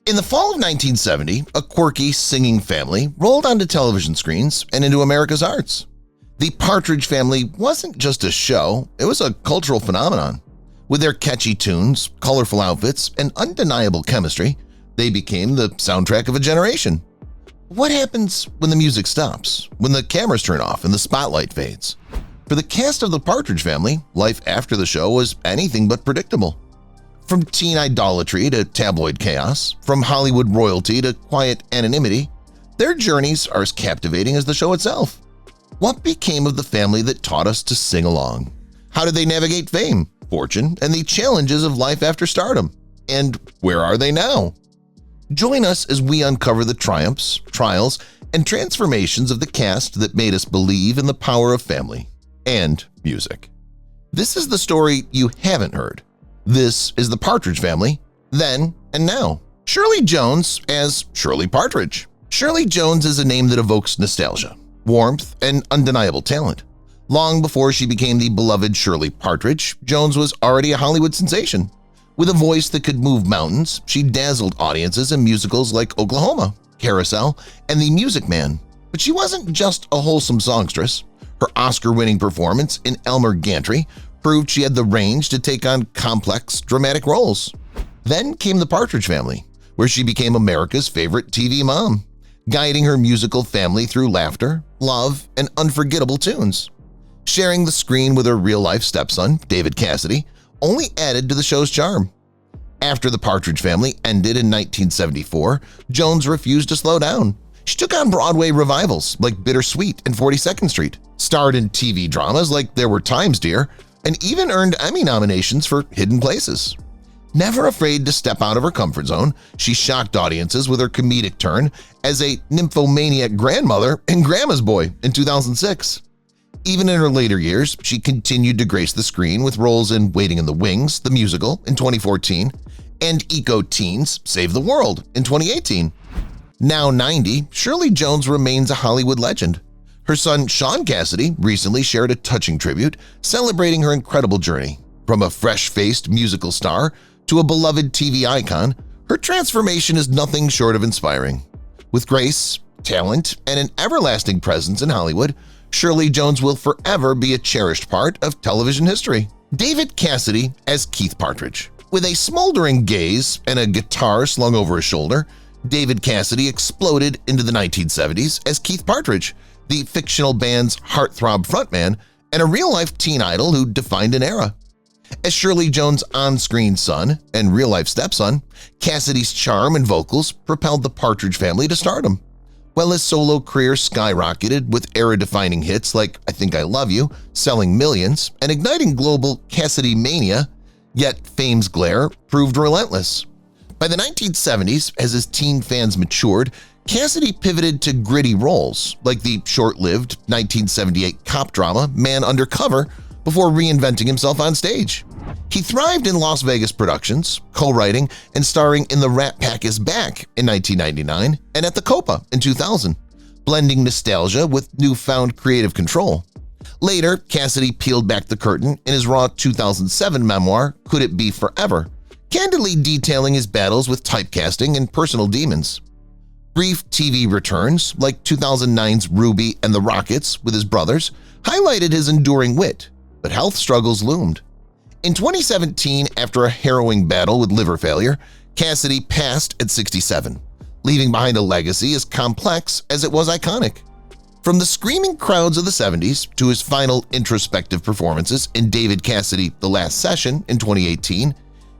In the fall of 1970, a quirky singing family rolled onto television screens and into America's hearts. The Partridge Family wasn't just a show, it was a cultural phenomenon. With their catchy tunes, colorful outfits, and undeniable chemistry, they became the soundtrack of a generation. What happens when the music stops, when the cameras turn off and the spotlight fades? For the cast of the Partridge Family, life after the show was anything but predictable. From teen idolatry to tabloid chaos, from Hollywood royalty to quiet anonymity, their journeys are as captivating as the show itself. What became of the family that taught us to sing along? How did they navigate fame, fortune, and the challenges of life after stardom? And where are they now? Join us as we uncover the triumphs, trials, and transformations of the cast that made us believe in the power of family and music. This is the story you haven't heard. This is the Partridge Family, then and now. Shirley Jones as Shirley Partridge. Shirley Jones is a name that evokes nostalgia, warmth, and undeniable talent. Long before she became the beloved Shirley Partridge, Jones was already a Hollywood sensation. With a voice that could move mountains, she dazzled audiences in musicals like Oklahoma, Carousel, and The Music Man. But she wasn't just a wholesome songstress. Her Oscar-winning performance in Elmer Gantry proved she had the range to take on complex, dramatic roles. Then came the Partridge Family, where she became America's favorite TV mom, guiding her musical family through laughter, love, and unforgettable tunes. Sharing the screen with her real-life stepson, David Cassidy, only added to the show's charm. After the Partridge Family ended in 1974, Jones refused to slow down. She took on Broadway revivals like Bittersweet and 42nd Street, starred in TV dramas like There Were Times, Dear, and even earned Emmy nominations for Hidden Places. Never afraid to step out of her comfort zone, she shocked audiences with her comedic turn as a nymphomaniac grandmother in Grandma's Boy in 2006. Even in her later years, she continued to grace the screen with roles in Waiting in the Wings, the musical, in 2014, and Eco Teens Save the World in 2018. Now 90, Shirley Jones remains a Hollywood legend. Her son Sean Cassidy recently shared a touching tribute celebrating her incredible journey. From a fresh-faced musical star to a beloved TV icon, her transformation is nothing short of inspiring. With grace, talent, and an everlasting presence in Hollywood, Shirley Jones will forever be a cherished part of television history. David Cassidy as Keith Partridge. With a smoldering gaze and a guitar slung over his shoulder, David Cassidy exploded into the 1970s as Keith Partridge, the fictional band's heartthrob frontman and a real-life teen idol who defined an era. As Shirley Jones' on-screen son and real-life stepson, Cassidy's charm and vocals propelled the Partridge Family to stardom. While his solo career skyrocketed with era-defining hits like I Think I Love You, selling millions, and igniting global Cassidy mania, yet fame's glare proved relentless. By the 1970s, as his teen fans matured, Cassidy pivoted to gritty roles like the short-lived 1978 cop drama Man Undercover before reinventing himself on stage. He thrived in Las Vegas productions, co-writing and starring in The Rat Pack is Back in 1999 and at the Copa in 2000, blending nostalgia with newfound creative control. Later, Cassidy peeled back the curtain in his raw 2007 memoir, Could It Be Forever, candidly detailing his battles with typecasting and personal demons. Brief TV returns, like 2009's Ruby and the Rockets with his brothers, highlighted his enduring wit, but health struggles loomed. In 2017, after a harrowing battle with liver failure, Cassidy passed at 67, leaving behind a legacy as complex as it was iconic. From the screaming crowds of the 70s to his final introspective performances in David Cassidy: The Last Session in 2018,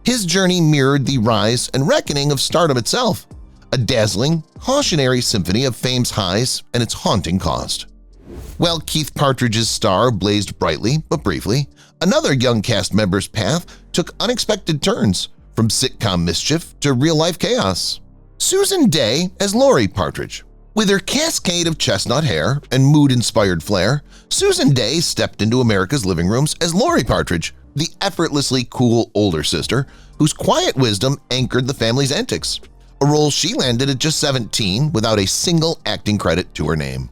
his journey mirrored the rise and reckoning of stardom itself, a dazzling, cautionary symphony of fame's highs and its haunting cost. While Keith Partridge's star blazed brightly but briefly, another young cast member's path took unexpected turns, from sitcom mischief to real-life chaos. Susan Dey as Lori Partridge. With her cascade of chestnut hair and mood-inspired flair, Susan Dey stepped into America's living rooms as Lori Partridge, the effortlessly cool older sister whose quiet wisdom anchored the family's antics, a role she landed at just 17 without a single acting credit to her name.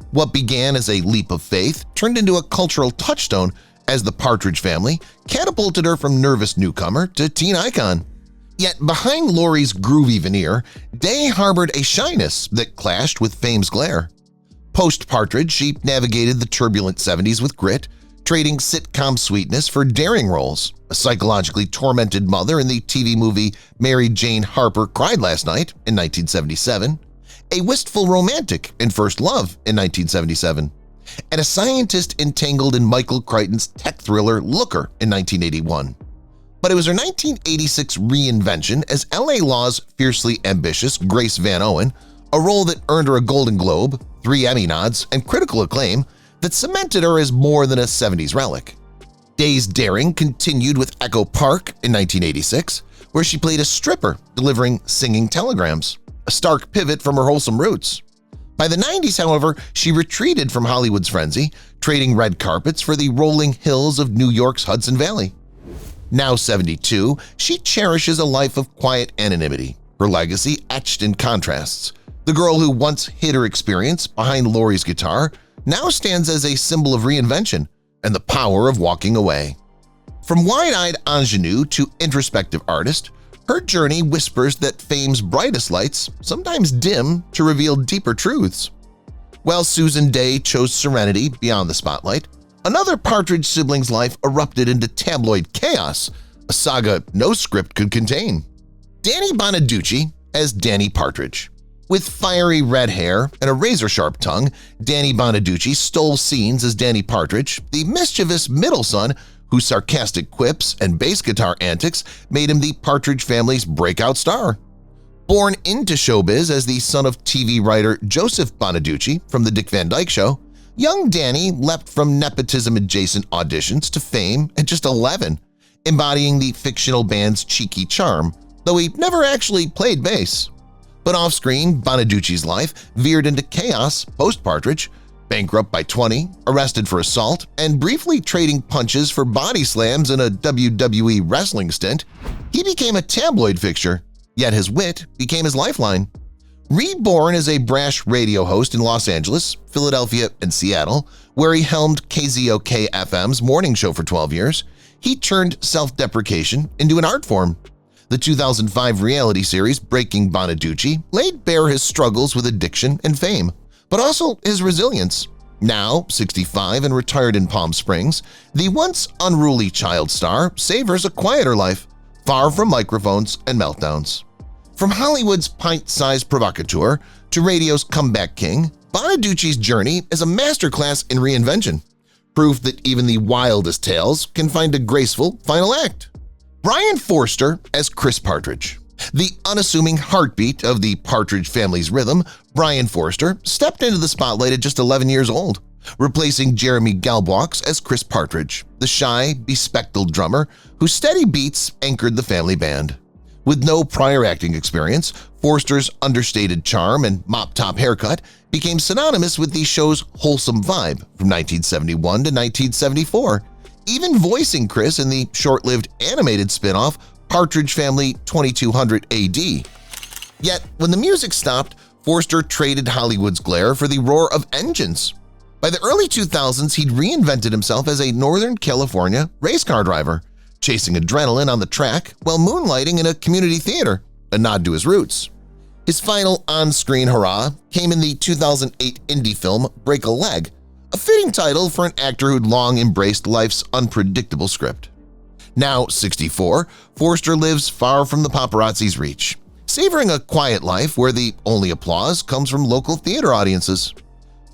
What began as a leap of faith turned into a cultural touchstone as the Partridge Family catapulted her from nervous newcomer to teen icon. Yet behind Laurie's groovy veneer, Dey harbored a shyness that clashed with fame's glare. Post-Partridge, she navigated the turbulent 70s with grit, trading sitcom sweetness for daring roles. A psychologically tormented mother in the TV movie Mary Jane Harper Cried Last Night in 1977, a wistful romantic in First Love in 1977, and a scientist entangled in Michael Crichton's tech thriller Looker in 1981. But it was her 1986 reinvention as L.A. Law's fiercely ambitious Grace Van Owen, a role that earned her a Golden Globe, 3 Emmy nods, and critical acclaim that cemented her as more than a 70s relic. Dey's daring continued with Echo Park in 1986, where she played a stripper delivering singing telegrams, a stark pivot from her wholesome roots. By the 90s, however, she retreated from Hollywood's frenzy, trading red carpets for the rolling hills of New York's Hudson Valley. Now 72, she cherishes a life of quiet anonymity, her legacy etched in contrasts. The girl who once hid her experience behind Laurie's guitar now stands as a symbol of reinvention and the power of walking away. From wide-eyed ingenue to introspective artist, her journey whispers that fame's brightest lights sometimes dim to reveal deeper truths. While Susan Dey chose serenity beyond the spotlight, another Partridge sibling's life erupted into tabloid chaos, a saga no script could contain. Danny Bonaducci as Danny Partridge. With fiery red hair and a razor-sharp tongue, Danny Bonaducci stole scenes as Danny Partridge, the mischievous middle son whose sarcastic quips and bass guitar antics made him the Partridge family's breakout star. Born into showbiz as the son of TV writer Joseph Bonaducci from The Dick Van Dyke Show, young Danny leapt from nepotism-adjacent auditions to fame at just 11, embodying the fictional band's cheeky charm, though he never actually played bass. But off-screen, Bonaducci's life veered into chaos post-Partridge, bankrupt by 20, arrested for assault, and briefly trading punches for body slams in a WWE wrestling stint. He became a tabloid fixture, yet his wit became his lifeline. Reborn as a brash radio host in Los Angeles, Philadelphia, and Seattle, where he helmed KZOK-FM's morning show for 12 years, he turned self-deprecation into an art form. The 2005 reality series Breaking Bonaducci laid bare his struggles with addiction and fame, but also his resilience. Now 65 and retired in Palm Springs, the once unruly child star savors a quieter life, far from microphones and meltdowns. From Hollywood's pint-sized provocateur to radio's comeback king, Bonaducci's journey is a masterclass in reinvention, proof that even the wildest tales can find a graceful final act. Brian Forster as Chris Partridge. The unassuming heartbeat of the Partridge family's rhythm, Brian Forster stepped into the spotlight at just 11 years old, replacing Jeremy Galbox as Chris Partridge, the shy, bespectacled drummer whose steady beats anchored the family band. With no prior acting experience, Forster's understated charm and mop-top haircut became synonymous with the show's wholesome vibe from 1971 to 1974, even voicing Chris in the short-lived animated spin-off Partridge Family 2200 AD. Yet, when the music stopped, Forster traded Hollywood's glare for the roar of engines. By the early 2000s, he'd reinvented himself as a Northern California race car driver, chasing adrenaline on the track while moonlighting in a community theater, a nod to his roots. His final on-screen hurrah came in the 2008 indie film Break a Leg, a fitting title for an actor who'd long embraced life's unpredictable script. Now 64, Forster lives far from the paparazzi's reach, savoring a quiet life where the only applause comes from local theater audiences.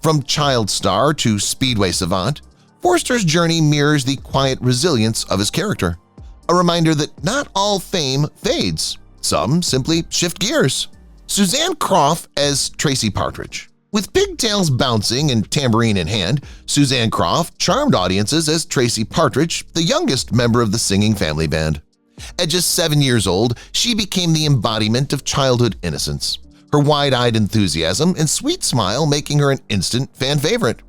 From child star to speedway savant, Forster's journey mirrors the quiet resilience of his character, a reminder that not all fame fades. Some simply shift gears. Suzanne Croft as Tracy Partridge. With pigtails bouncing and tambourine in hand, Suzanne Croft charmed audiences as Tracy Partridge, the youngest member of the singing family band. At just 7 years old, she became the embodiment of childhood innocence, her wide-eyed enthusiasm and sweet smile making her an instant fan favorite.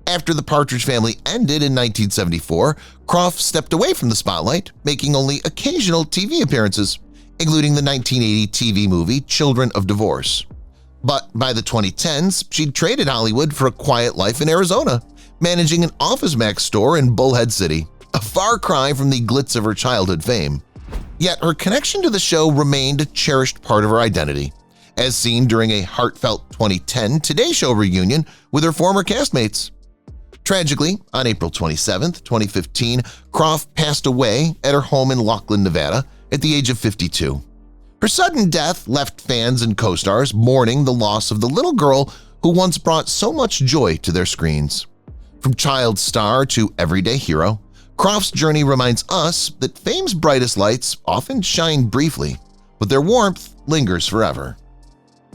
After the Partridge Family ended in 1974, Croft stepped away from the spotlight, making only occasional TV appearances, including the 1980 TV movie Children of Divorce. But by the 2010s, she'd traded Hollywood for a quiet life in Arizona, managing an Office Max store in Bullhead City, a far cry from the glitz of her childhood fame. Yet her connection to the show remained a cherished part of her identity, as seen during a heartfelt 2010 Today Show reunion with her former castmates. Tragically, on April 27, 2015, Croft passed away at her home in Laughlin, Nevada, at the age of 52. Her sudden death left fans and co-stars mourning the loss of the little girl who once brought so much joy to their screens. From child star to everyday hero, Croft's journey reminds us that fame's brightest lights often shine briefly, but their warmth lingers forever.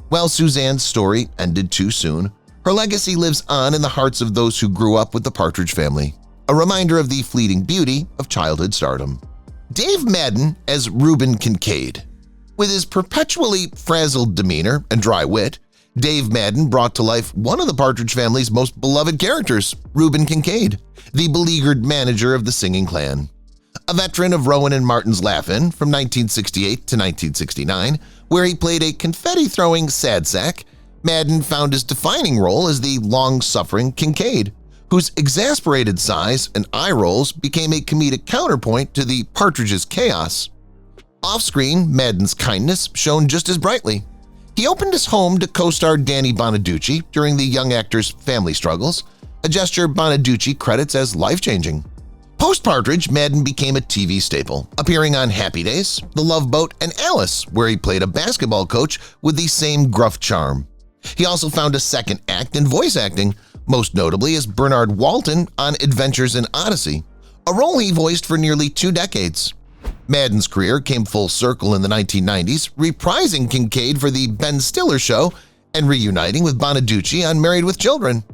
While Suzanne's story ended too soon, her legacy lives on in the hearts of those who grew up with the Partridge Family, a reminder of the fleeting beauty of childhood stardom. Dave Madden as Reuben Kincaid. With his perpetually frazzled demeanor and dry wit, Dave Madden brought to life one of the Partridge Family's most beloved characters, Reuben Kincaid, the beleaguered manager of the singing clan. A veteran of Rowan and Martin's Laugh-In from 1968 to 1969, where he played a confetti-throwing sad sack, Madden found his defining role as the long-suffering Kincaid, whose exasperated sighs and eye rolls became a comedic counterpoint to the Partridge's chaos. Off-screen, Madden's kindness shone just as brightly. He opened his home to co-star Danny Bonaducci during the young actor's family struggles, a gesture Bonaducci credits as life-changing. Post-Partridge, Madden became a TV staple, appearing on Happy Days, The Love Boat, and Alice, where he played a basketball coach with the same gruff charm. He also found a second act in voice acting, most notably as Bernard Walton on Adventures in Odyssey, a role he voiced for nearly 2 decades. Madden's career came full circle in the 1990s, reprising Kincaid for The Ben Stiller Show and reuniting with Bonaducci on Married with Children.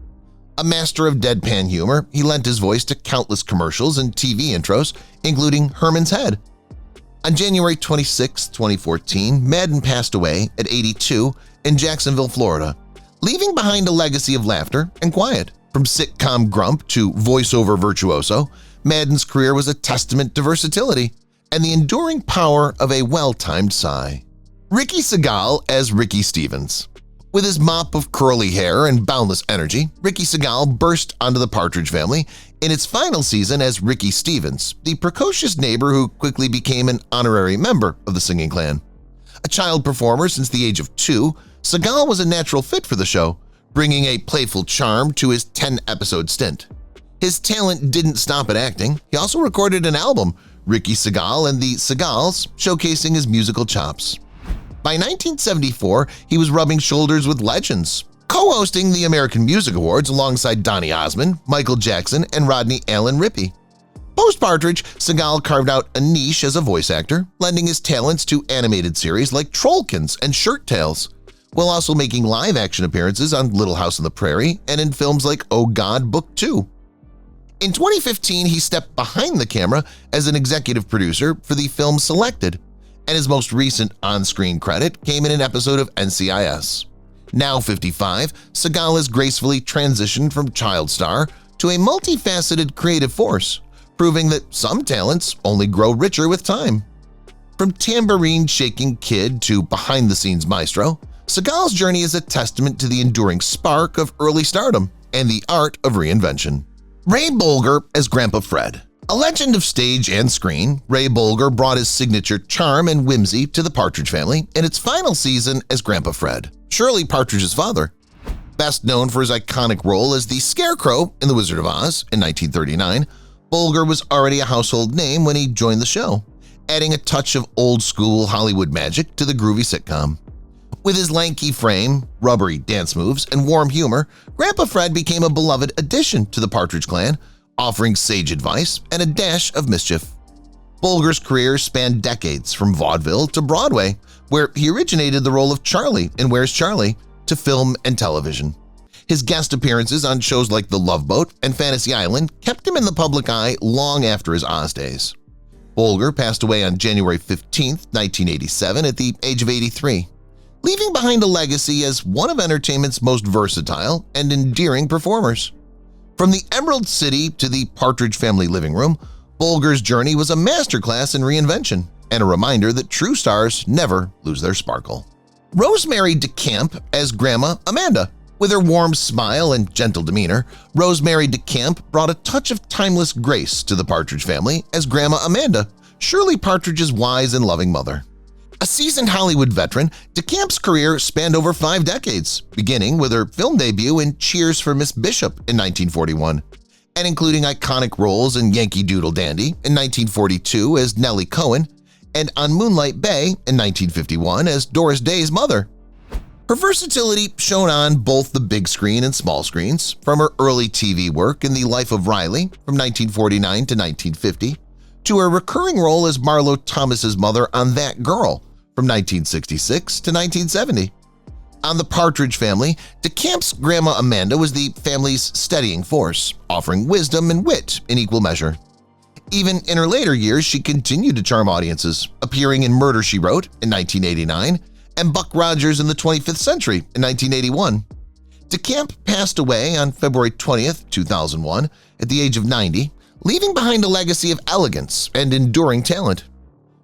A master of deadpan humor, he lent his voice to countless commercials and TV intros, including Herman's Head. On January 26, 2014, Madden passed away at 82 in Jacksonville, Florida, leaving behind a legacy of laughter and quiet. From sitcom grump to voiceover virtuoso, Madden's career was a testament to versatility and the enduring power of a well-timed sigh. Ricky Segal as Ricky Stevens. With his mop of curly hair and boundless energy, Ricky Segal burst onto the Partridge Family in its final season as Ricky Stevens, the precocious neighbor who quickly became an honorary member of the singing clan. A child performer since the age of 2, Segal was a natural fit for the show, bringing a playful charm to his 10-episode stint. His talent didn't stop at acting. He also recorded an album, Ricky Segal and the Segals, showcasing his musical chops. By 1974, he was rubbing shoulders with legends, co-hosting the American Music Awards alongside Donny Osmond, Michael Jackson, and Rodney Allen Rippey. Post-Partridge, Segal carved out a niche as a voice actor, lending his talents to animated series like Trollkins and Shirt Tales, while also making live-action appearances on Little House on the Prairie and in films like Oh God, Book 2. In 2015, he stepped behind the camera as an executive producer for the film Selected, and his most recent on-screen credit came in an episode of NCIS. Now 55, Segal has gracefully transitioned from child star to a multifaceted creative force, proving that some talents only grow richer with time. From tambourine-shaking kid to behind-the-scenes maestro, Segal's journey is a testament to the enduring spark of early stardom and the art of reinvention. Ray Bolger as Grandpa Fred. A legend of stage and screen, Ray Bolger brought his signature charm and whimsy to the Partridge Family in its final season as Grandpa Fred, Shirley Partridge's father. Best known for his iconic role as the Scarecrow in The Wizard of Oz in 1939, Bolger was already a household name when he joined the show, adding a touch of old-school Hollywood magic to the groovy sitcom. With his lanky frame, rubbery dance moves, and warm humor, Grandpa Fred became a beloved addition to the Partridge clan, offering sage advice and a dash of mischief. Bolger's career spanned decades from vaudeville to Broadway, where he originated the role of Charlie in Where's Charlie, to film and television. His guest appearances on shows like The Love Boat and Fantasy Island kept him in the public eye long after his Oz days. Bolger passed away on January 15, 1987 at the age of 83, leaving behind a legacy as one of entertainment's most versatile and endearing performers. From the Emerald City to the Partridge Family living room, Bolger's journey was a masterclass in reinvention and a reminder that true stars never lose their sparkle. Rosemary DeCamp as Grandma Amanda. With her warm smile and gentle demeanor, Rosemary DeCamp brought a touch of timeless grace to the Partridge Family as Grandma Amanda, Shirley Partridge's wise and loving mother. A seasoned Hollywood veteran, DeCamp's career spanned over 5 decades, beginning with her film debut in Cheers for Miss Bishop in 1941, and including iconic roles in Yankee Doodle Dandy in 1942 as Nellie Cohen and on Moonlight Bay in 1951 as Doris Day's mother. Her versatility shone on both the big screen and small screens, from her early TV work in The Life of Riley from 1949 to 1950 to her recurring role as Marlo Thomas's mother on That Girl from 1966 to 1970. On The Partridge Family, DeCamp's Grandma Amanda was the family's steadying force, offering wisdom and wit in equal measure. Even in her later years, she continued to charm audiences, appearing in Murder, She Wrote in 1989 and Buck Rogers in the 25th Century in 1981. DeCamp passed away on February 20, 2001, at the age of 90, leaving behind a legacy of elegance and enduring talent.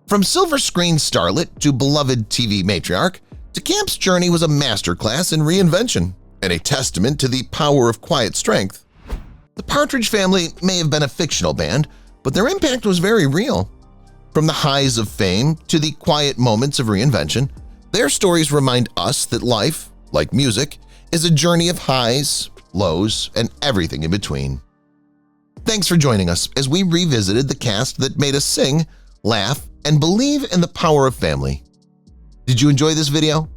From silver screen starlet to beloved TV matriarch, DeCamp's journey was a masterclass in reinvention and a testament to the power of quiet strength. The Partridge Family may have been a fictional band, but their impact was very real. From the highs of fame to the quiet moments of reinvention, their stories remind us that life, like music, is a journey of highs, lows, and everything in between. Thanks for joining us as we revisited the cast that made us sing, laugh, and believe in the power of family. Did you enjoy this video?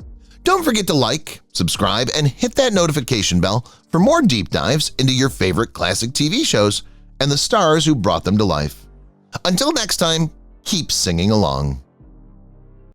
Don't forget to like, subscribe, and hit that notification bell for more deep dives into your favorite classic TV shows and the stars who brought them to life. Until next time, keep singing along.